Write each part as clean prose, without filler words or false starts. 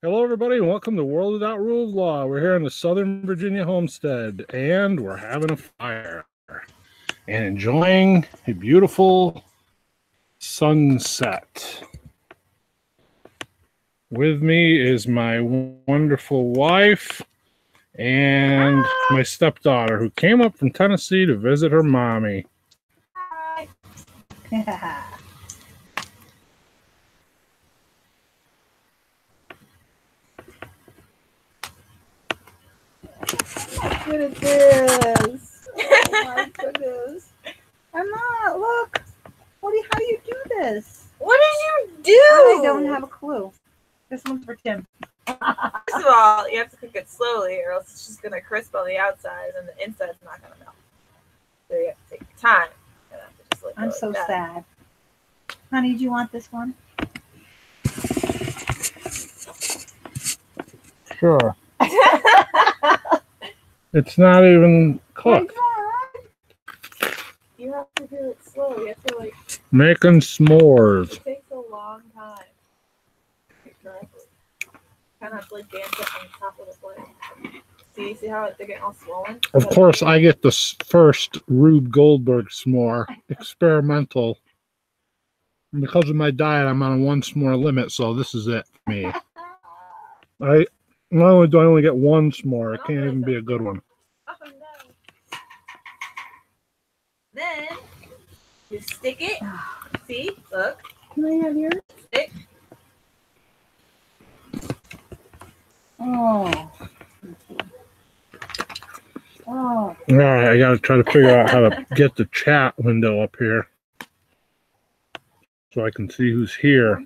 Hello, everybody, and welcome to World Without Rule of Law. We're here in the Southern Virginia homestead, and we're having a fire and enjoying a beautiful sunset. With me is my wonderful wife and my stepdaughter, who came up from Tennessee to visit her mommy. Hi. Look at this. Oh my goodness. Emma, look. How do you do this? What did you do? I don't have a clue. This one's for Tim. First of all, you have to cook it slowly or else it's just going to crisp on the outside and the inside's not going to melt. So you have to take your time. And have to just I'm so sad. Honey, do you want this one? Sure. It's not even cooked. You have to do it slow. You have to like Making s'mores. it takes a long time. Correctly. Kind of have to like dance it on top of the plate. See how they're getting all swollen? Of course, I get the first Rube Goldberg s'more, experimental. And because of my diet, I'm on a one s'more limit, so this is it for me. Not only do I only get one s'more, it can't even be a good one. Oh no. Then you stick it. See? Look. Can I have yours? Stick. Oh. Oh. All right, I got to try to figure out how to get the chat window up here so I can see who's here.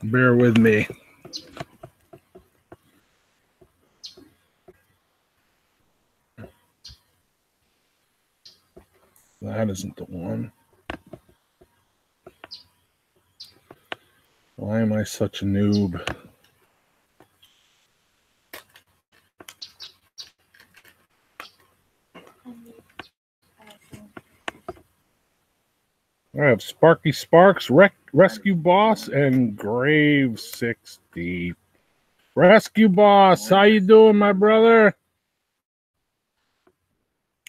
Bear with me. That isn't the one. Why am I such a noob? I have Sparky Sparks, Rescue Boss, and Grave 60. Rescue Boss, how you doing, my brother?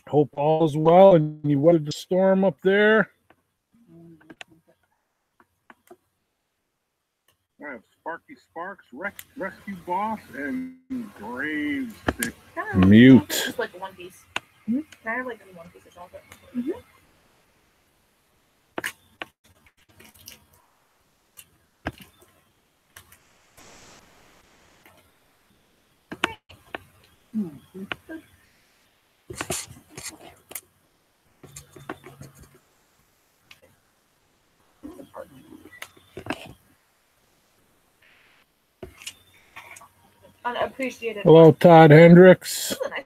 Hope all is well and you weathered the storm up there. I have Sparky Sparks, Rescue Boss, and Grave 60. Mute. Just like one piece. Can I have like one piece of chocolate? Mm-hmm. Unappreciated. Hello, Todd Hendricks. Nice.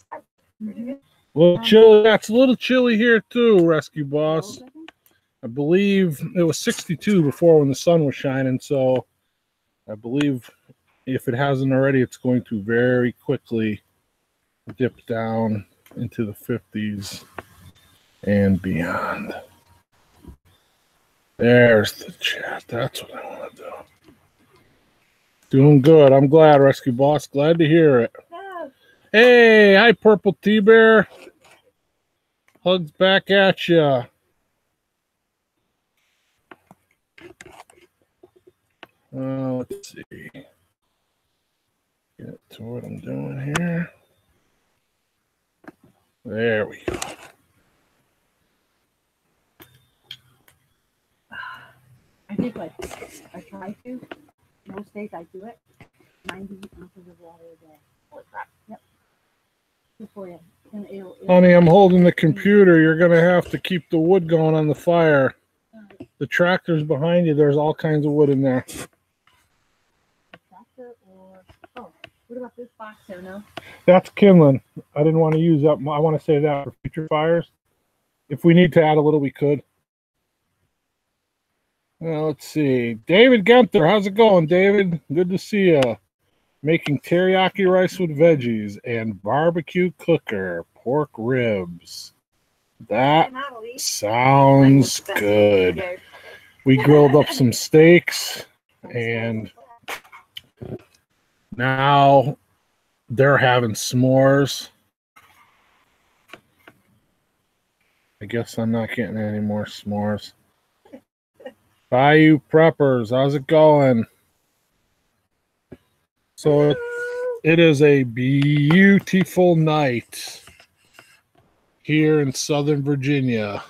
A little chilly. That's a little chilly here too, Rescue Boss. I believe it was 62 before when the sun was shining, so I believe if it hasn't already, it's going to very quickly dip down into the 50s and beyond. There's the chat. That's what I want to do. Doing good. I'm glad, Rescue Boss. Glad to hear it. Yeah. Hey, hi, Purple T-Bear. Hugs back at ya. Let's see. Get to what I'm doing here. There we go. I think I try to. Most days I do it. 90 ounces of water a day. Holy crap. Yep. Before you. Honey, I'm holding the computer. You're going to have to keep the wood going on the fire. The tractor's behind you. There's all kinds of wood in there. A tractor or... Oh, what about this box here, no? That's kindling. I didn't want to use that. I want to save that for future fires. If we need to add a little, we could. Let's see. David Genther, how's it going, David? Good to see you. Making teriyaki rice with veggies and barbecue cooker, pork ribs. That sounds good. We grilled up some steaks, and now they're having s'mores. I guess I'm not getting any more s'mores. Bayou Preppers, how's it going? So it is a beautiful night here in Southern Virginia.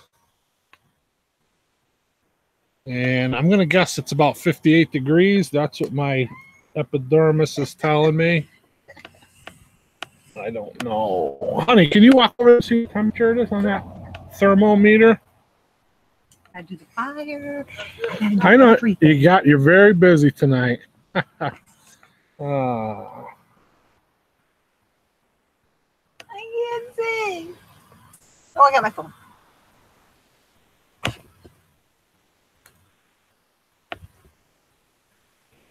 And I'm going to guess it's about 58 degrees. That's what my epidermis is telling me. I don't know. Honey, can you walk over and see what temperature it is on that thermometer? I do the fire. I know you're very busy tonight. I can't see. Oh, I got my phone.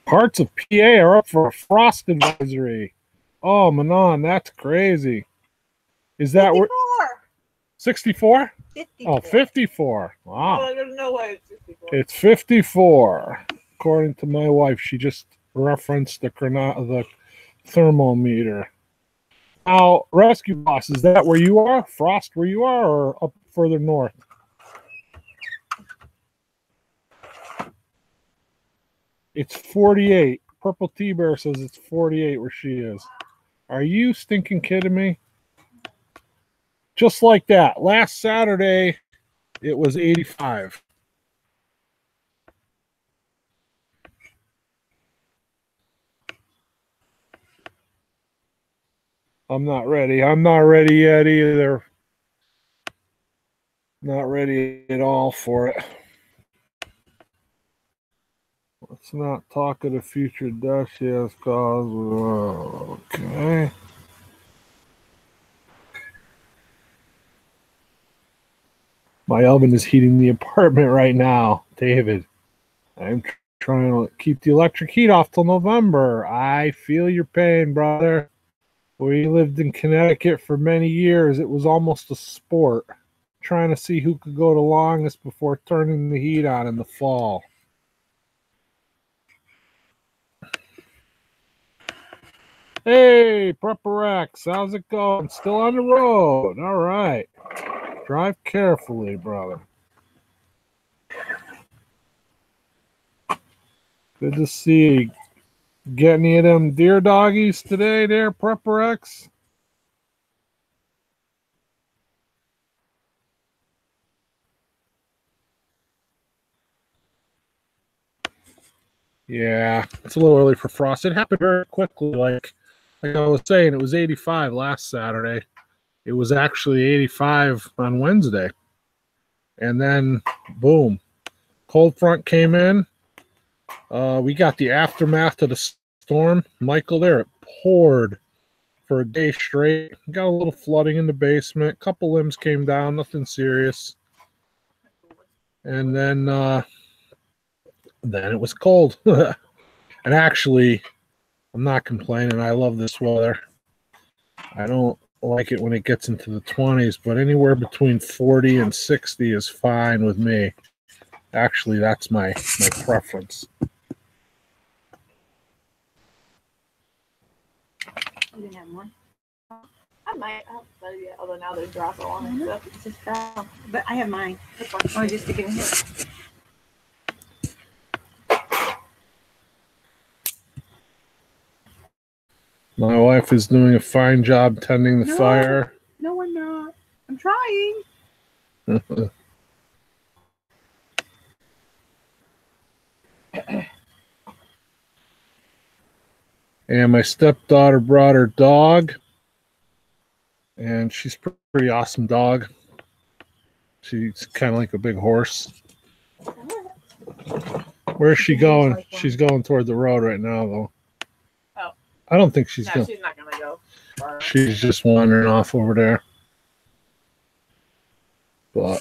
Parts of PA are up for a frost advisory. Oh, Manon, that's crazy. Is that 54. 64? 54. Oh, 54. Wow. Oh, there's no way it's 54. It's 54. According to my wife, she just referenced the thermometer. Now, Rescue Boss, is that where you are? Frost where you are, or up further north? It's 48. Purple T-Bear says it's 48 where she is. Are you stinking kidding me? Just like that. Last Saturday, it was 85. I'm not ready. I'm not ready yet either. Not ready at all for it. Let's not talk of the future death she has caused. Okay. My oven is heating the apartment right now, David. I'm trying to keep the electric heat off till November. I feel your pain, brother. We lived in Connecticut for many years. It was almost a sport, trying to see who could go the longest before turning the heat on in the fall. Hey, Prepper X, how's it going? Still on the road. All right. Drive carefully, brother. Good to see you. Get any of them deer doggies today there, Prepper X? Yeah, it's a little early for frost. It happened very quickly. Like I was saying, it was 85 last Saturday. It was actually 85 on Wednesday. And then, boom, cold front came in. We got the aftermath of the storm. Michael, there, it poured for a day straight. Got a little flooding in the basement. A couple limbs came down, nothing serious. And then it was cold. And actually, I'm not complaining. I love this weather. I don't like it when it gets into the 20s, but anywhere between 40 and 60 is fine with me. Actually, that's my preference. You didn't have one? I might. I haven't said it yet, although now there's Drafo on it. So. It just fell. But I have mine. Oh, just stick it in here. My wife is doing a fine job tending the fire. No, I'm not. I'm trying. And my stepdaughter brought her dog. And she's a pretty awesome dog. She's kind of like a big horse. Where's she going? She's going toward the road right now, though. Oh. I don't think she's going. She's not going to go far. She's just wandering off over there. But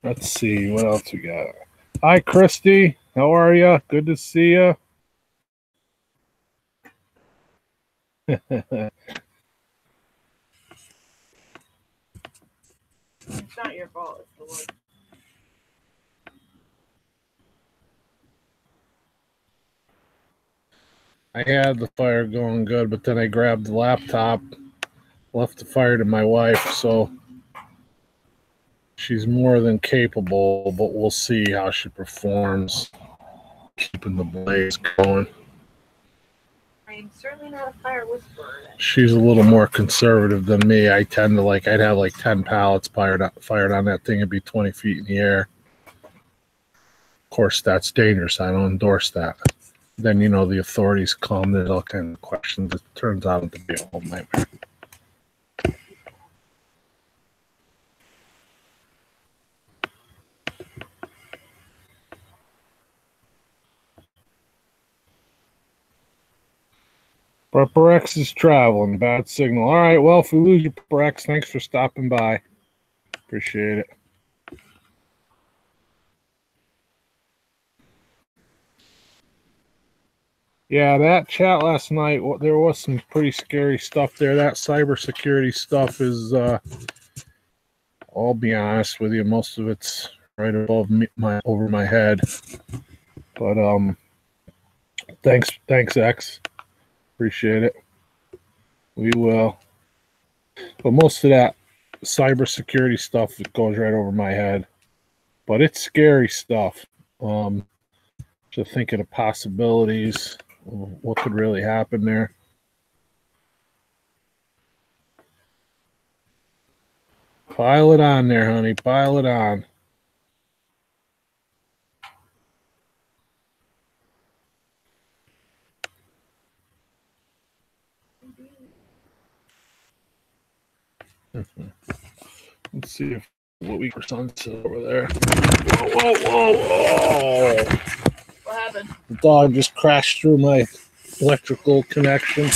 let's see what else we got. Hi, Christy. How are you? Good to see you. It's not your fault. It's the wood. I had the fire going good, but then I grabbed the laptop, left the fire to my wife, so she's more than capable, but we'll see how she performs keeping the blaze going. I'm certainly not a fire whisperer. She's a little more conservative than me. I tend to I'd have like 10 pallets fired on that thing and be 20 feet in the air. Of course, that's dangerous. I don't endorse that. Then, the authorities come, there's all kinds of questions. It turns out to be a whole nightmare. Prepper X is traveling. Bad signal. All right, well, if we lose you, Prepper X, thanks for stopping by. Appreciate it. Yeah, that chat last night, there was some pretty scary stuff there. That cybersecurity stuff is, I'll be honest with you, most of it's right above over my head. But thanks X. Appreciate it. We will. But most of that cybersecurity stuff that goes right over my head. But it's scary stuff. To think of the possibilities, what could really happen there. Pile it on there, honey. Pile it on. Let's see what we sunset over there. Whoa. What happened? The dog just crashed through my electrical connection.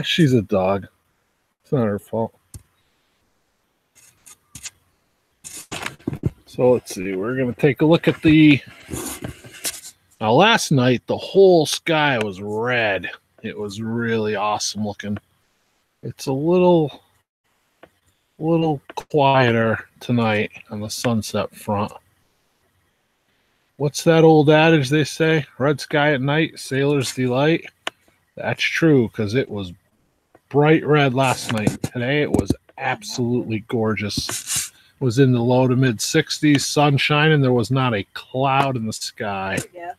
She's a dog. It's not her fault. So let's see. We're going to take a look at the... Now, last night, the whole sky was red. It was really awesome looking. It's a little quieter tonight on the sunset front. What's that old adage they say? Red sky at night, sailor's delight. That's true, because it was bright red last night. Today it was absolutely gorgeous. It was in the low to mid 60s, sun shining. There was not a cloud in the sky. Yeah.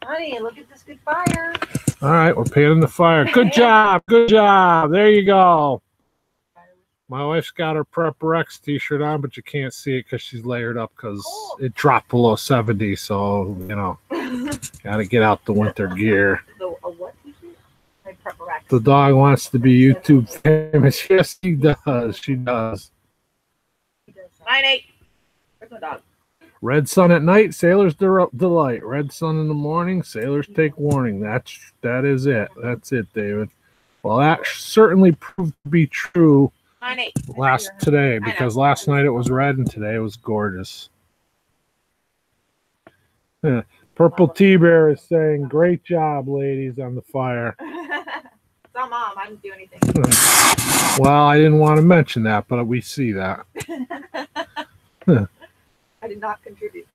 Honey, look at this good fire. All right, we're panning the fire. Good job. Good job. There you go. My wife's got her Prepper X t-shirt on, but you can't see it because she's layered up because it dropped below 70. So, got to get out the winter gear. A what t-shirt? Prepper X. The dog wants to be YouTube famous. Yes, he does. She does. 9-8. Where's my dog? Red sun at night, sailors delight. Red sun in the morning, sailors take warning. That is it. That's it, David. Well, that certainly proved to be true 9-8. today, because last night it was red and today it was gorgeous. Yeah. Purple T-Bear is saying, great job, ladies, on the fire. It's on Mom. I didn't do anything. Well, I didn't want to mention that, but we see that. I did not contribute.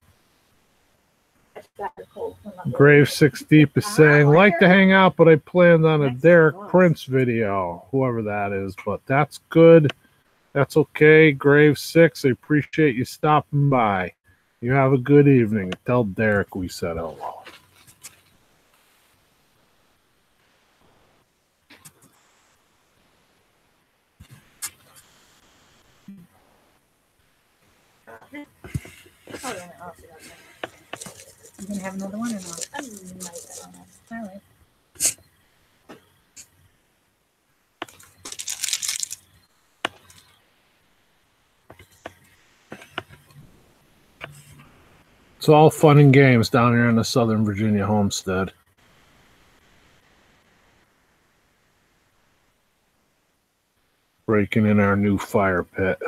Grave 6 Deep is saying, like to hang out, but I planned on a Derek Prince video, whoever that is, but that's good. That's okay. Grave 6, I appreciate you stopping by. You have a good evening. Tell Derek we said hello. You gonna have another one or not? All right. It's all fun and games down here in the Southern Virginia homestead. Breaking in our new fire pit.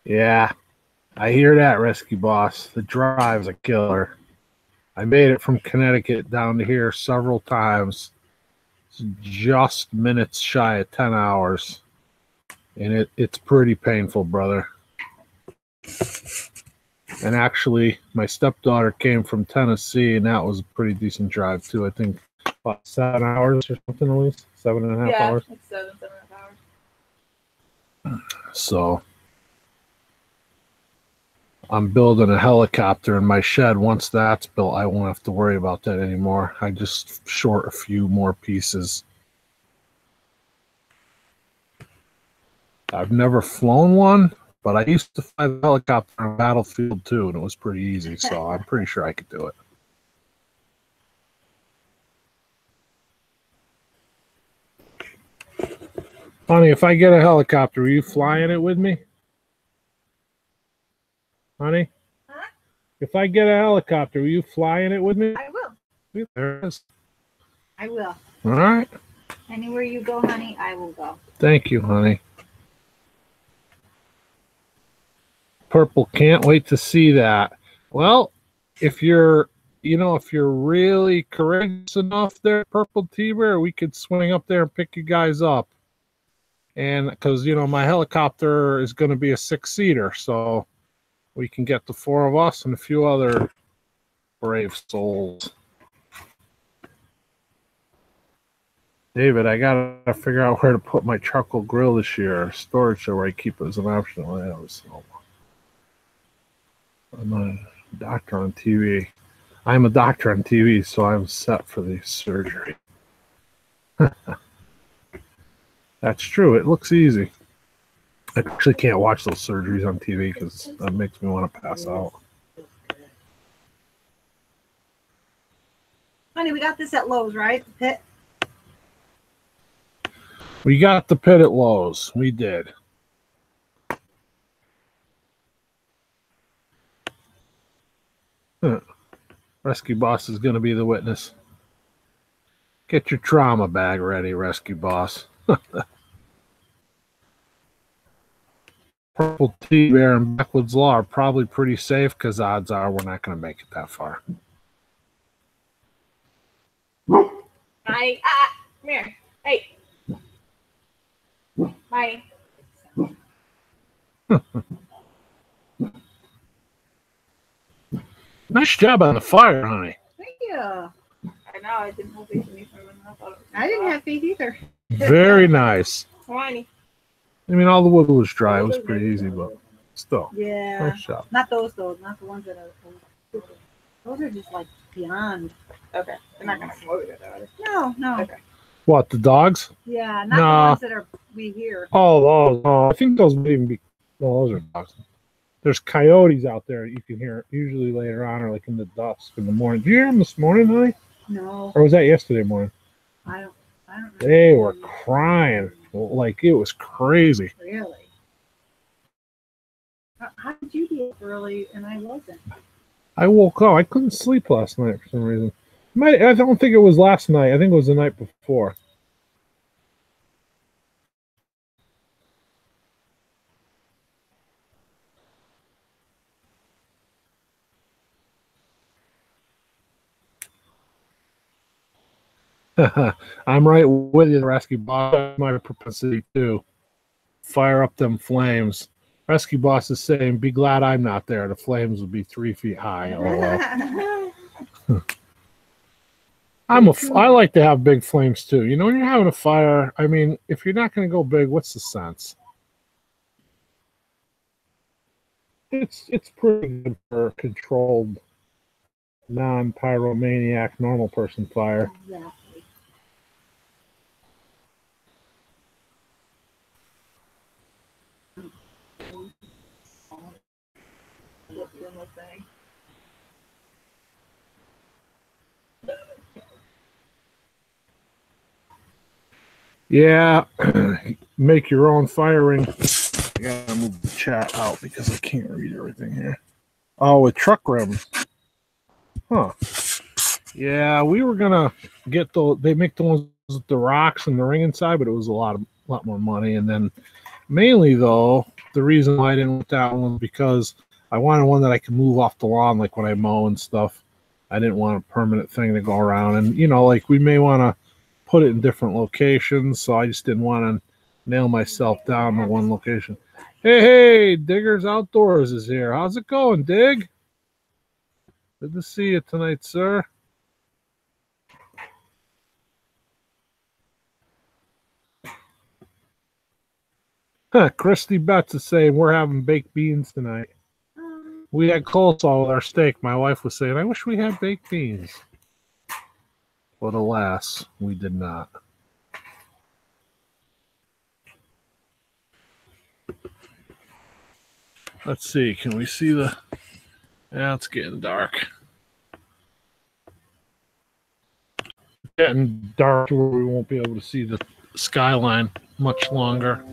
Yeah, I hear that, Rescue Boss. The drive's a killer. I made it from Connecticut down to here several times. It's just minutes shy of 10 hours. And it's pretty painful, brother. And actually, my stepdaughter came from Tennessee, and that was a pretty decent drive, too. I think about 7 hours or something, at least. 7.5 hours. Yeah, it's 7.5 hours. So I'm building a helicopter in my shed. Once that's built, I won't have to worry about that anymore. I just short a few more pieces. I've never flown one, but I used to fly the helicopter on a battlefield too, and it was pretty easy, so I'm pretty sure I could do it. Honey, if I get a helicopter, are you flying it with me? Honey? Huh? If I get a helicopter, are you flying it with me? I will. There it is. I will. All right. Anywhere you go, honey, I will go. Thank you, honey. Purple, can't wait to see that. Well, if you're really courageous enough there, Purple T-Bear, we could swing up there and pick you guys up. And because, my helicopter is going to be a 6-seater, so we can get the 4 of us and a few other brave souls. David, I got to figure out where to put my charcoal grill this year. Storage where I keep it as an optional item. So I'm a doctor on TV. I'm a doctor on TV, so I'm set for the surgery. That's true. It looks easy. I actually can't watch those surgeries on TV because that makes me want to pass out. Honey, we got this at Lowe's, right? Pit. We got the pit at Lowe's. We did. Rescue Boss is going to be the witness. Get your trauma bag ready, Rescue Boss. Purple T-Bear and Backwoods Law are probably pretty safe because odds are we're not going to make it that far. Come here. Hey. Bye. Nice job on the fire, honey. Thank you. I know, I didn't have faith in me for a minute. I thought it was I didn't have faith either. Very nice. Whiny. I mean, all the wood was dry. It was pretty easy, but still. Yeah. Nice job. Not those, though. Not the ones that are. Those are just like beyond. Okay. They're not going to come over there, though, are they? No. Okay. What, the dogs? Yeah, not Nah. the ones that are we hear. Oh, I think those might even be. No, those are dogs. There's coyotes out there you can hear usually later on or like in the dusk in the morning. Did you hear them this morning, honey? No, Or was that yesterday morning? I don't. They were crying like it was crazy. Really? How did you be up early and I wasn't? I woke up. I couldn't sleep last night for some reason. I don't think it was last night. I think it was the night before. I'm right with you, Rescue Boss. My propensity too. Fire up them flames. Rescue Boss is saying, "Be glad I'm not there. The flames will be 3 feet high." LOL. I like to have big flames too. You know, when you're having a fire, I mean, if you're not going to go big, what's the sense? It's pretty good for a controlled, non-pyromaniac, normal person fire. Exactly. Yeah, make your own fire ring. I gotta move the chat out because I can't read everything here. Oh, with truck rims. Huh. Yeah, we were gonna get those. They make the ones the rocks and the ring inside, but it was a lot more money. And then mainly though, the reason why I didn't want that one was because I wanted one that I could move off the lawn, like when I mow and stuff. I didn't want a permanent thing to go around. And you know, like we may want to put it in different locations, so I just didn't want to nail myself down to one location. Hey, Diggers Outdoors is here. How's it going, Dig? Good to see you tonight, sir. Christy Betts is saying we're having baked beans tonight. We had coleslaw with our steak. My wife was saying, I wish we had baked beans. But alas, we did not. Let's see. Can we see the... Yeah, it's getting dark. Getting dark where we won't be able to see the skyline much longer.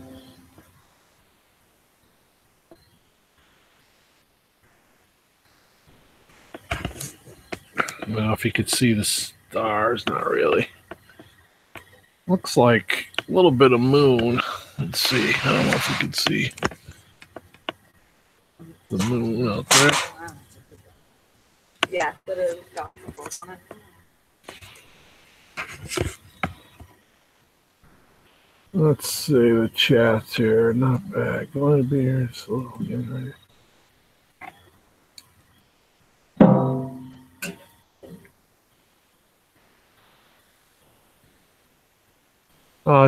Well, if you could see the stars, not really. Looks like a little bit of moon. Let's see. I don't know if you can see the moon out there. Yeah, but it's got on it. Let's see the chat's here. Not bad. Going to be here slow. Getting ready.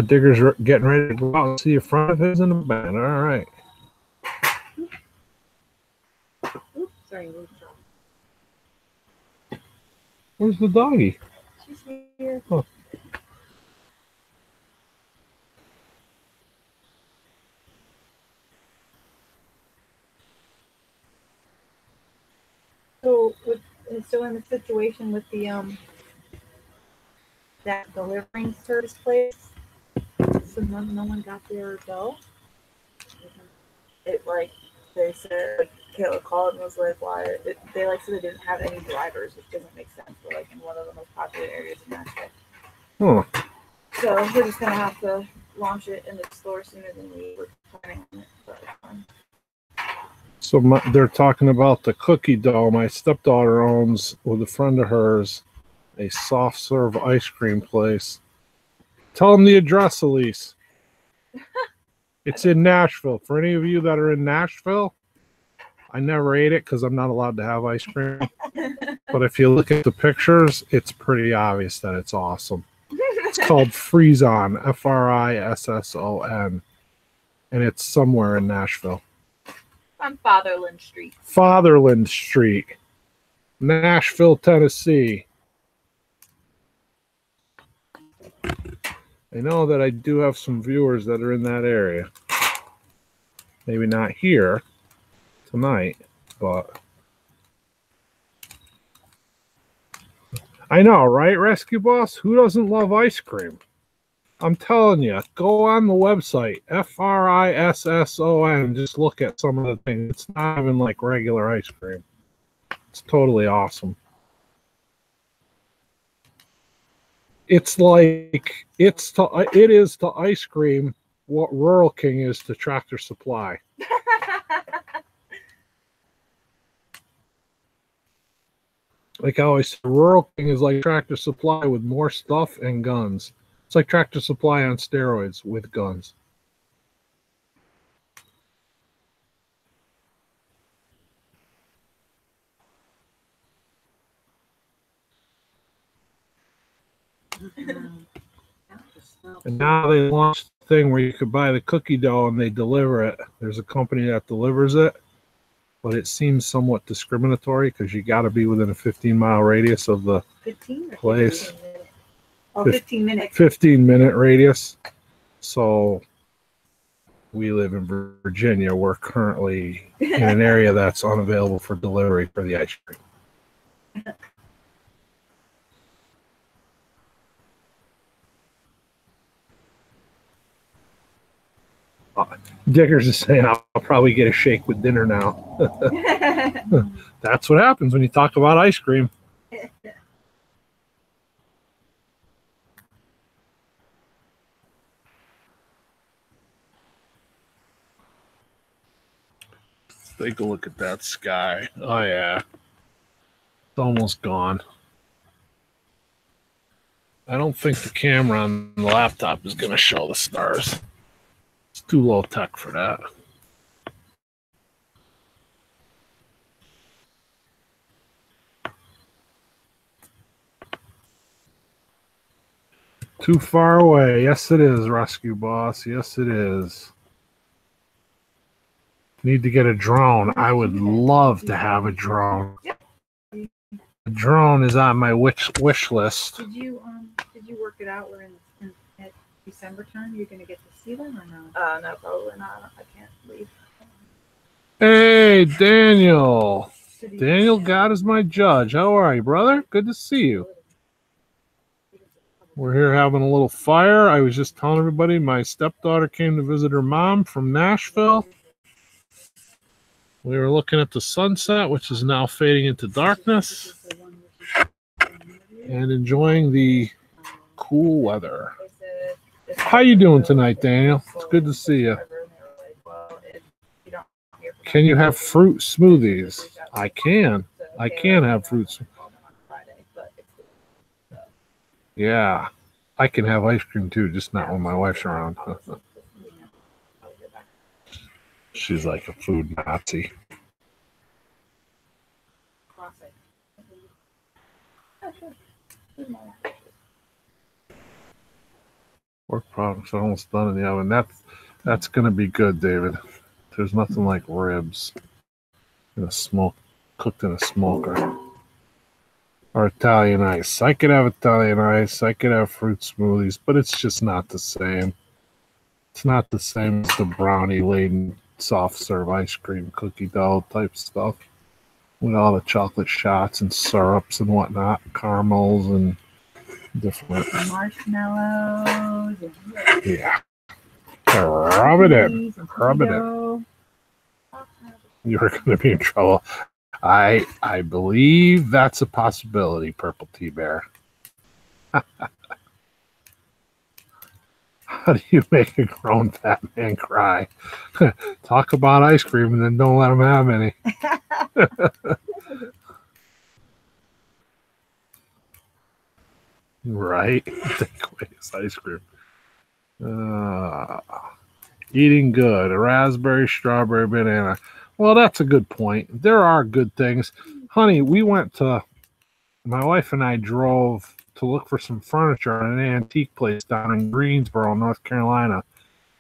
Digger's getting ready to go out and see a front of his in the band. All right. Oops, sorry. Where's the doggy? She's here. Oh. So in the situation with the that delivering service place, so no one got their dough. It like they said, like Kayla called and was like, "Why?" They like said they didn't have any drivers, which doesn't make sense. But like in one of the most popular areas in Nashville. Huh. So we're just gonna have to launch it in the store sooner than we were planning on it. But, So they're talking about the cookie dough. My stepdaughter owns, with a friend of hers, a soft serve ice cream place. Tell them the address, Elise. It's in Nashville. For any of you that are in Nashville, I never ate it because I'm not allowed to have ice cream. But if you look at the pictures, it's pretty obvious that it's awesome. It's called Frisson, Frisson, and it's somewhere in Nashville. on Fatherland Street. Fatherland Street, Nashville, Tennessee. I know that I do have some viewers that are in that area. Maybe not here tonight, but I know, right, Rescue Boss? Who doesn't love ice cream? I'm telling you, go on the website, Frisson, just look at some of the things. It's not even like regular ice cream. It's totally awesome. It's like, it is to ice cream what Rural King is to Tractor Supply. Like I always say, Rural King is like Tractor Supply with more stuff and guns. It's like Tractor Supply on steroids with guns. And now they launched the thing where you could buy the cookie dough and they deliver it. There's a company that delivers it, but it seems somewhat discriminatory because you got to be within a 15-mile radius of the 15 place. Oh, 15 minutes. 15-minute radius. So we live in Virginia. We're currently in an area that's unavailable for delivery for the ice cream. Dickers is saying I'll probably get a shake with dinner now. That's what happens when you talk about ice cream. Take a look at that sky. Oh, yeah. It's almost gone. I don't think the camera on the laptop is going to show the stars. It's too low tech for that. Too far away. Yes, it is, Rescue Boss. Yes, it is. Need to get a drone. I would love to have a drone. A drone is on my wish list. Did you work it out? We're in at December time. You're gonna get to see them or no? No, probably not. I can't leave. Hey, Daniel. Daniel God is my judge. How are you, brother? Good to see you. We're here having a little fire. I was just telling everybody my stepdaughter came to visit her mom from Nashville. We were looking at the sunset, which is now fading into darkness, and enjoying the cool weather. How you doing tonight, Daniel? It's good to see you. Can you have fruit smoothies? I can. I can have fruit smoothies. Yeah, I can have ice cream too, just not when my wife's around. She's like a food Nazi. Pork products are almost done in the oven. That's going to be good, David. There's nothing like ribs in a smoke, cooked in a smoker. Or Italian ice. I could have Italian ice. I could have fruit smoothies, but it's just not the same. It's not the same as the brownie laden soft serve ice cream cookie dough type stuff with all the chocolate shots and syrups and whatnot, caramels and different Marshmallows. yeah. Rub it in. Rub it in. You're going to be in trouble. I believe that's a possibility, Purple Tea Bear. How do you make a grown fat man cry? Talk about ice cream and then don't let him have any. Right? Take away his ice cream. Eating good. A raspberry, strawberry, banana. Well, that's a good point. There are good things. Honey, my wife and I drove to look for some furniture at an antique place down in Greensboro, North Carolina,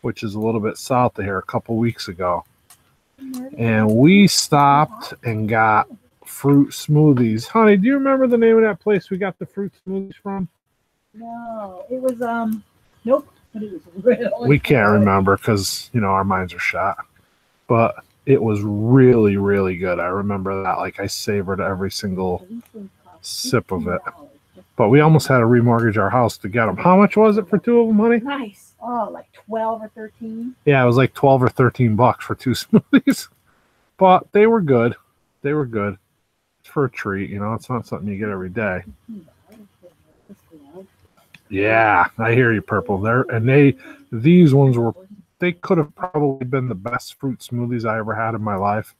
which is a little bit south of here, a couple weeks ago. And we stopped and got fruit smoothies. Honey, do you remember the name of that place we got the fruit smoothies from? No, it was nope. But it was really we can't remember because our minds are shot. But it was really, really good. I remember that. Like I savored every single sip of it. But we almost had to remortgage our house to get them. How much was it for two of them, honey? Nice. Oh, like 12 or 13. Yeah, it was like 12 or 13 bucks for two smoothies. But they were good. They were good. It's for a treat, It's not something you get every day. Yeah, I hear you, Purple. These ones they could have probably been the best fruit smoothies I ever had in my life.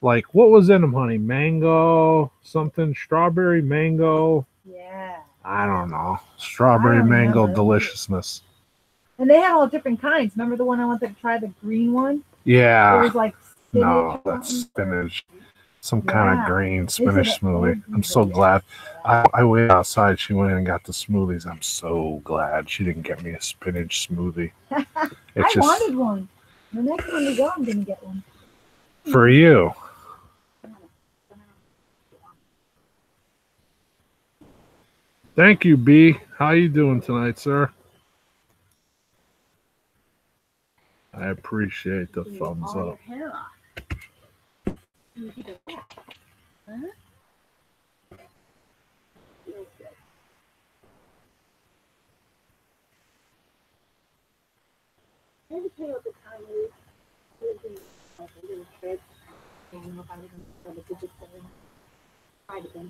Like, what was in them, honey? Mango, something, strawberry, mango. Yeah. I don't know. Strawberry, mango deliciousness. And they had all different kinds. Remember the one I wanted to try, the green one? Yeah. It was like spinach. No, that's spinach. Some kind of green spinach smoothie. I'm so glad. I went outside. She went in and got the smoothies. I'm so glad she didn't get me a spinach smoothie. I wanted one. The next time we go, I'm going to get one. For you. Thank you, B. How you doing tonight, sir? I appreciate the thumbs up.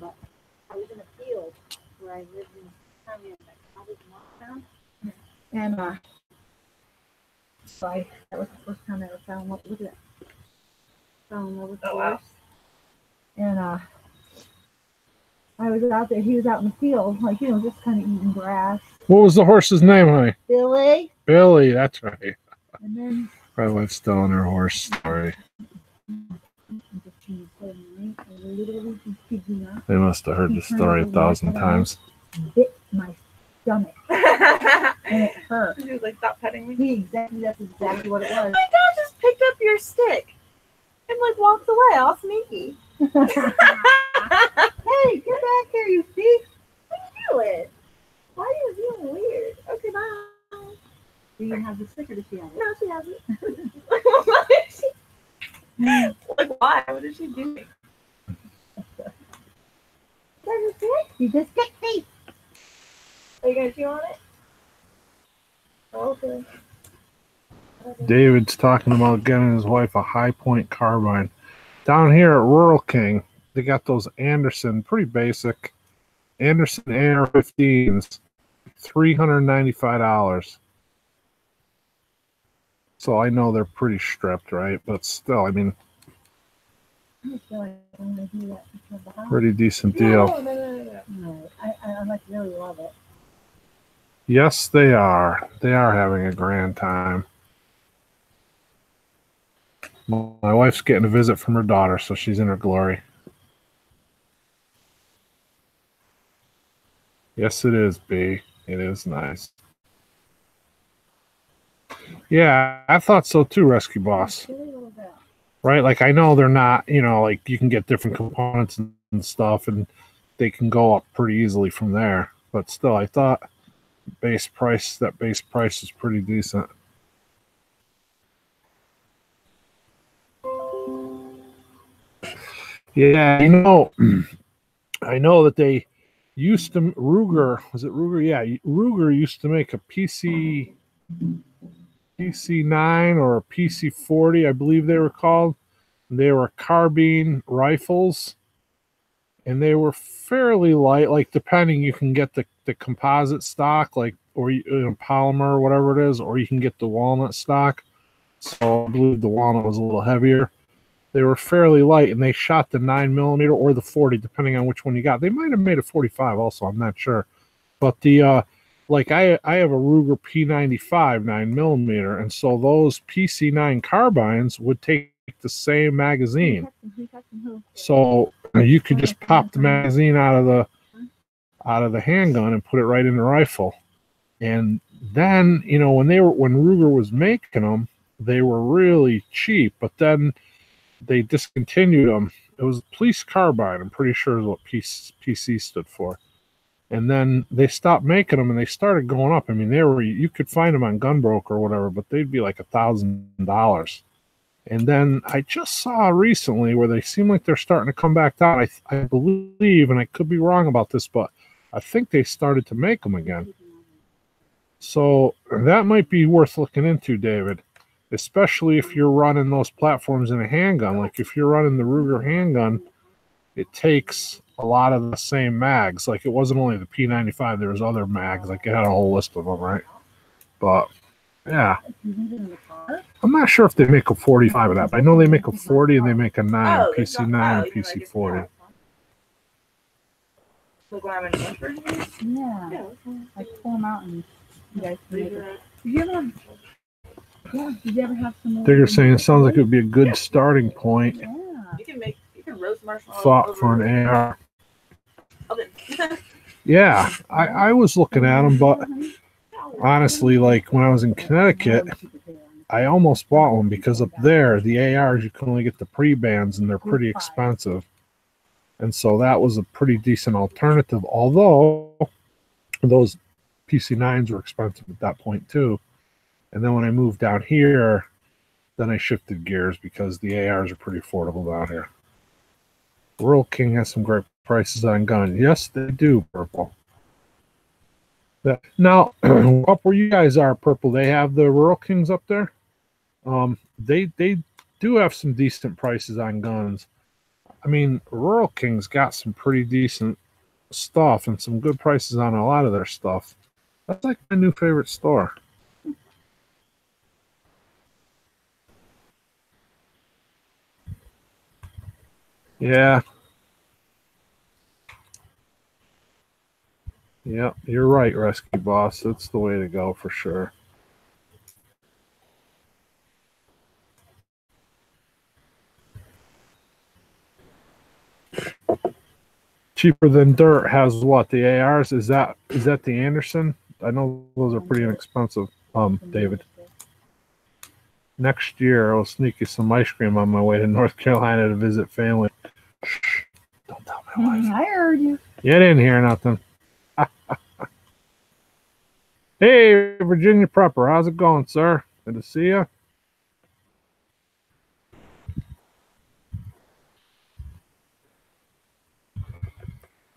But I was in a field where I lived in and so that was the first time I ever found one. Look at that. fell in love with the Oh, wow. horse. And I was out there. He was out in the field, like just kind of eating grass. What was the horse's name, honey? Billy. Billy. That's right. And then My wife's telling her horse story. They must have heard the story 1,000 times. Bit my stomach, and it hurt. He was like, stop petting me. That's exactly what it Oh was. my god, just picked up your stick and like walked away, all sneaky. Hey, get back here, you thief! Do it. Why are you being weird? Okay, bye. Do you have the stick or does she have it? No, she hasn't. What is she? Like, why? What is she doing? There's a stick. You just stick thief. Are you gonna chew on it? Okay. David's talking about getting his wife a High Point carbine. Down here at Rural King, they got those Anderson, pretty basic, Anderson AR-15s, $395. So I know they're pretty stripped, right? But still, I mean, I feel like I'm gonna do that because of the house. pretty decent deal. No. No, I like really love it. Yes, they are. They are having a grand time. My wife's getting a visit from her daughter, so she's in her glory. Yes, it is, B. It is nice. Yeah, I thought so too, Rescue Boss. Really love that. Right? Like, I know they're not, like you can get different components and stuff, and they can go up pretty easily from there. But still, I thought that base price is pretty decent. Yeah, I know that they used to, Ruger, was it Ruger? Yeah, Ruger used to make a PC9 or a PC40, I believe they were called. They were carbine rifles, and they were fairly light, like depending, you can get the composite stock, like, or polymer or whatever it is, or you can get the walnut stock. So I believe the walnut was a little heavier. They were fairly light, and they shot the 9mm or the 40, depending on which one you got. They might have made a 45 also, I'm not sure. But the like I have a Ruger P95 9mm, and so those PC9 carbines would take the same magazine. So you could just pop the magazine out of the handgun and put it right in the rifle. And then, when Ruger was making them, they were really cheap, but then they discontinued them. It was Police Carbine, I'm pretty sure is what PC stood for. And then they stopped making them, and they started going up. I mean, you could find them on Gunbroker or whatever, but they'd be like $1,000. And then I just saw recently where they seem like they're starting to come back down. I believe, and I could be wrong about this, but I think they started to make them again. So that might be worth looking into, David. Especially if you're running those platforms in a handgun. Like if you're running the Ruger handgun, it takes a lot of the same mags. Like it wasn't only the P95, there was other mags. Like it had a whole list of them, right? But yeah, I'm not sure if they make a 45 of that, but I know they make a 40 and they make a 9, PC9 and PC40. Like when I'm in Winford? Yeah. Like pull them out and you guys can make it. Did you ever have some more? Digger's saying it sounds like it would be a good starting point. Yeah. You can roast marshmallows. Thought for an AR. Oven. Yeah, I was looking at them, but honestly, like when I was in Connecticut, I almost bought one because up there, the ARs, you can only get the pre-bands and they're pretty expensive. And so that was a pretty decent alternative, although those PC9s were expensive at that point too. And then when I moved down here, then I shifted gears because the ARs are pretty affordable down here. Rural King has some great prices on guns. Yes, they do, Purple. Now, up where you guys are, Purple, they have the Rural Kings up there. They do have some decent prices on guns. I mean, Rural King's got some pretty decent stuff and some good prices on a lot of their stuff. That's like my new favorite store. Yeah. Yeah, you're right, Rescue Boss. That's the way to go for sure. Cheaper than dirt has what? The ARs? Is that the Anderson? I know those are pretty inexpensive, David. Next year I'll sneak you some ice cream on my way to North Carolina to visit family. Shh, don't tell my wife. I heard you. You didn't hear nothing. Hey, Virginia Prepper, how's it going, sir? Good to see you.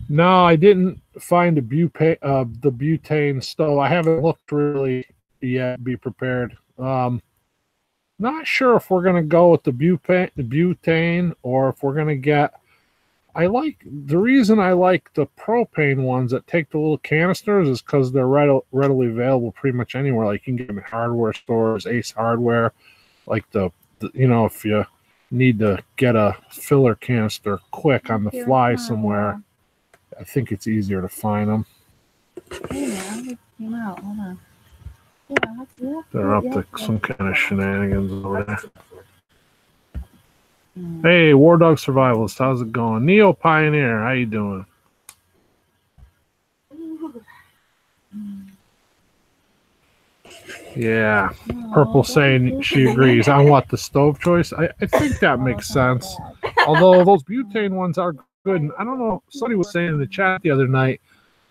No, I didn't find the butane stove. I haven't looked really yet. Be prepared. Not sure if we're gonna go with the butane, or if we're gonna get. The reason I like the propane ones that take the little canisters is because they're readily available pretty much anywhere. Like you can get them in hardware stores, Ace Hardware. Like the if you need to get a filler canister quick on the fly somewhere, I think it's easier to find them. Hey man, it came out. Hold on. Yeah, They're up to some kind of shenanigans over there. Hey, War Dog Survivalist, how's it going? Neo Pioneer, how you doing? Yeah, Purple saying she agrees. On what, the stove choice? I think that makes sense. Although those butane ones are good. And I don't know, somebody was saying in the chat the other night,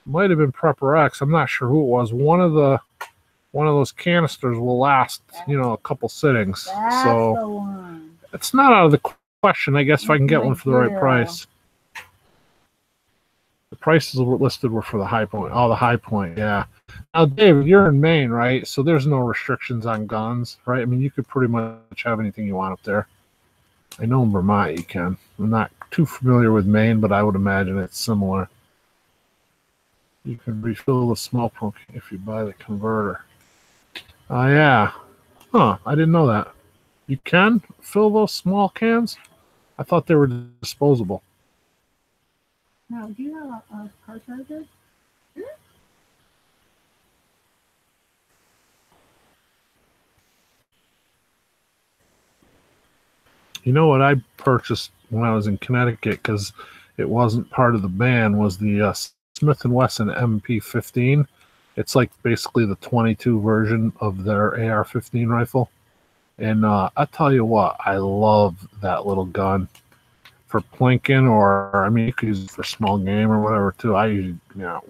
might have been Prepper X, I'm not sure who it was. One of those canisters will last, a couple sittings. So it's not out of the question, I guess, if I can get one for the right price. The prices listed were for the High Point. Oh, the High Point, yeah. Now, David, you're in Maine, right? So there's no restrictions on guns, right? I mean, you could pretty much have anything you want up there. I know in Vermont you can. I'm not too familiar with Maine, but I would imagine it's similar. You can refill the smoke pump if you buy the converter. Oh, yeah. Huh, I didn't know that. You can fill those small cans? I thought they were disposable. Now, do you have a car charger? You know what I purchased when I was in Connecticut, because it wasn't part of the ban, was the Smith & Wesson MP15. It's like basically the 22 version of their AR-15 rifle. And I tell you what, I love that little gun for plinking, or I mean, you could use it for small game or whatever too. I usually,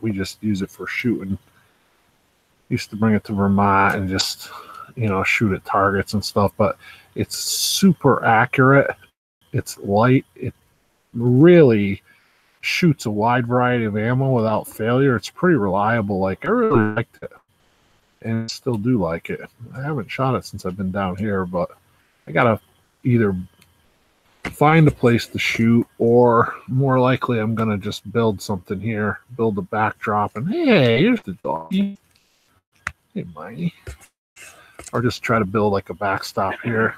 we just use it for shooting. Used to bring it to Vermont and just, shoot at targets and stuff. But it's super accurate. It's light. It really shoots a wide variety of ammo without failure. It's pretty reliable. Like, I really liked it, and still do like it. I haven't shot it since I've been down here, but I gotta either find a place to shoot, or more likely I'm gonna just build something here, build a backdrop, and hey, here's the doggy. Hey, Miney. Or just try to build like a backstop here.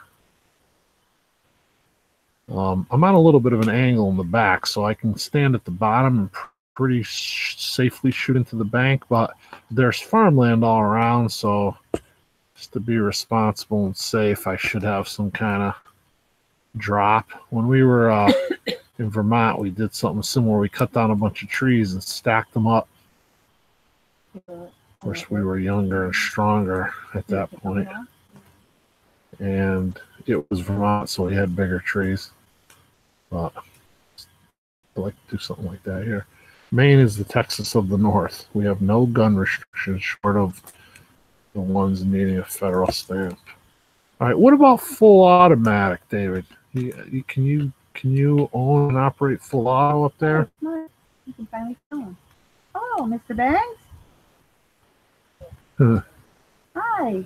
I'm on a little bit of an angle in the back, so I can stand at the bottom and pretty safely shoot into the bank, but there's farmland all around, so just to be responsible and safe, I should have some kind of drop. When we were in Vermont, we did something similar. We cut down a bunch of trees and stacked them up. Of course, we were younger and stronger at that point, and it was Vermont, so we had bigger trees. But I'd like to do something like that here. Maine is the Texas of the North. We have no gun restrictions short of the ones needing a federal stamp. All right, what about full automatic, David? Can you own and operate full auto up there? You can finally tell him. Oh, Mr. Banks. Hi.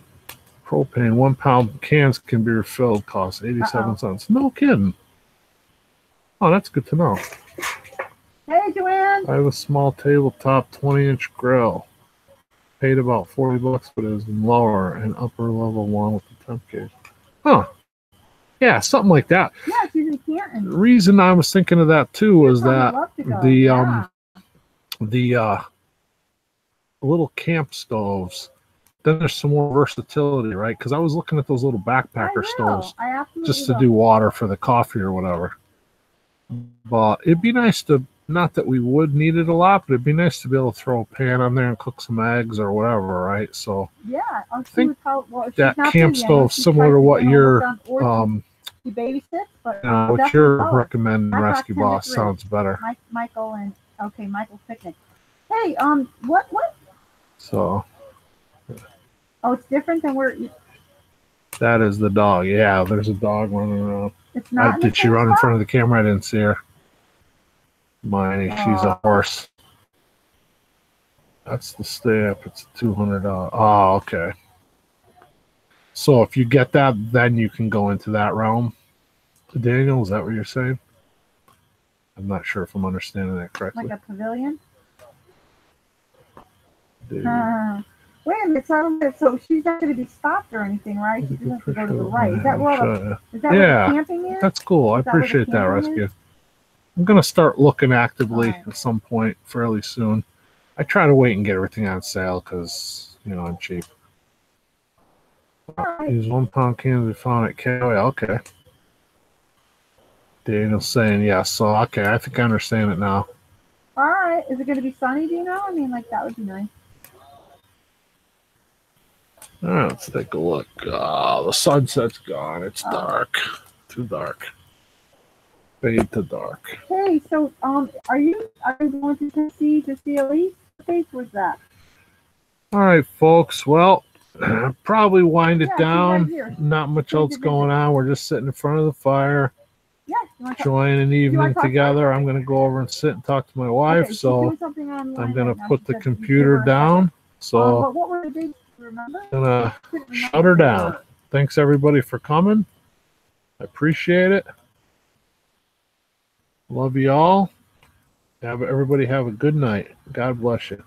Propane 1 pound cans can be refilled. Costs 87 cents. No kidding. Oh, that's good to know. Hey, Joanne. I have a small tabletop 20-inch grill. Paid about $40, but it is lower and upper level one with the temp gauge. Huh. Yeah, something like that. Yeah, usually Canton. The reason I was thinking of that too was I'd that love to go. the Yeah. the little camp stoves, then there's some more versatility, right? Because I was looking at those little backpacker stoves I absolutely just to will. do water for the coffee or whatever. But it'd be nice to, not that we would need it a lot, but it'd be nice to be able to throw a pan on there and cook some eggs or whatever, right? So Yeah, I'll see think well, if she's that not camp busy, I know stove she similar tries to get what home you're done, or she babysits, but what definitely you're both. recommending, I thought Rescue 10 to Boss, 3. sounds better. Michael and Michael's picnic. Hey, what? So Oh, it's different than where that is the dog. Yeah, there's a dog running around. it's not. Did she run in front of the camera? I didn't see her. Miney, she's a horse. That's the stamp. It's $200. Oh, okay. So if you get that, then you can go into that realm. Daniel, is that what you're saying? I'm not sure if I'm understanding that correctly. Like a pavilion. Dude. Wait a minute. So she's not going to be stopped or anything, right? She doesn't have to go to the right. Is that where Yeah. where the camping is? That's cool. I Is that where the appreciate that, camping Rescue. I'm going to start looking actively Alright. at some point fairly soon. I try to wait and get everything on sale because, I'm cheap. All right. Use 1 pound cans we found at KOA. Okay. Daniel's saying yes. So, okay, I think I understand it now. All right. Is it going to be sunny? Do you know? I mean, like that would be nice. All right, let's take a look. Oh, the sunset's gone. It's Oh. dark. Too dark. Fade to dark. Hey, so are you going to Tennessee to see Elise? What date was that? All right, folks. Well, probably wind it Yeah, she's down. right here. Not much She's else a going on. We're just sitting in front of the fire, Yeah. You want to enjoying an evening talk to her? together. I'm going to go over and sit and talk to my wife. she's So doing something online I'm going right to now. put She the said you give computer her a down. second. So But what were the dates? Remember? I'm going to Couldn't remember. shut her down. Thanks, everybody, for coming. I appreciate it. Love you all. Everybody have a good night. God bless you.